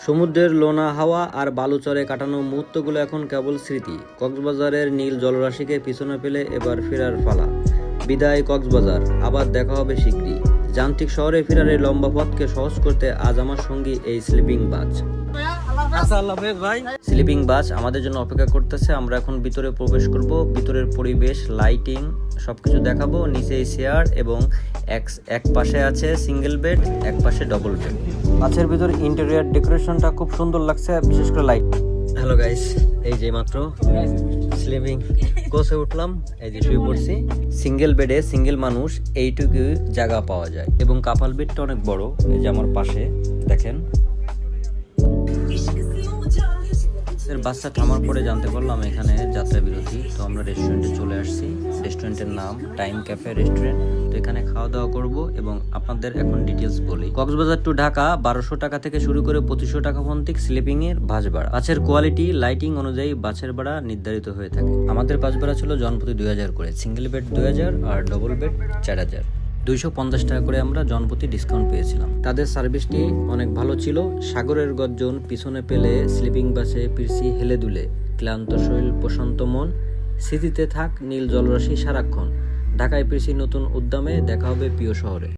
সমুদ্রের লোনা হাওয়া আর বালুচরে কাটানো মুহূর্তগুলো এখন কেবল স্মৃতি। কক্সবাজারের নীল জলরাশিকে পিছনে ফেলে এবার ফেরার পালা। বিদায় কক্সবাজার, আবার দেখা হবে শীঘ্রই। যান্ত্রিক শহরে ফেরার এই লম্বা পথকে সহজ করতে আজ আমার সঙ্গী এই স্লিপিং বাস। স্লিপিং বাস আমাদের জন্য অপেক্ষা করতেছে। আমরা এখন ভিতরে প্রবেশ করব। ভিতরের পরিবেশ, লাইটিং সবকিছু দেখাবো। নিচে চেয়ার এবং এক পাশে আছে সিঙ্গেল বেড, এক পাশে ডবল বেড। বাসের ভিতর ইন্টেরিয়র ডেকোরেশনটা খুব সুন্দর লাগছে, বিশেষ করে লাইট। হ্যালো গাইস, এই যে মাত্র স্লিপিং কোচে উঠলাম, এই যে শুয়ে পড়ছি। সিঙ্গেল বেডে সিঙ্গেল মানুষ এইটুকু জায়গা পাওয়া যায় এবং কাপাল বেডটা অনেক বড়। এই যে আমার পাশে দেখেন। বাসটা থামার পরে জানতে পারলাম এখানে যাত্রা বিরতি। তো আমরা রেস্টুরেন্টে চলে আসছি। রেস্টুরেন্টের নাম টাইম ক্যাফে রেস্টুরেন্ট। তো এখানে খাওয়া দাওয়া করব এবং আপনাদের এখন ডিটেলস বলি। কক্সবাজার টু ঢাকা 1200 টাকা থেকে শুরু করে 2500 টাকা পর্যন্ত স্লিপিং এর বাস ভাড়া। বাসের কোয়ালিটি, লাইটিং অনুযায়ী বাসের ভাড়া নির্ধারিত হয়ে থাকে। আমাদের বাস ভাড়া ছিল জনপ্রতি 2000 করে, সিঙ্গেল বেড 2000 আর ডবল বেড 4000। 250 টাকা করে আমরা জনপ্রতি ডিসকাউন্ট পেয়েছিলাম। তাদের সার্ভিসটি অনেক ভালো ছিল। সাগরের গর্জন পিছনে পেলে স্লিপিং বাসে ফিরছি হেলে দুলে। ক্লান্ত শরীর, প্রশান্ত মন, স্মৃতিতে থাক নীল জলরাশি সারাক্ষণ। ঢাকায় ফিরছি নতুন উদ্যমে। দেখা হবে প্রিয় শহরে।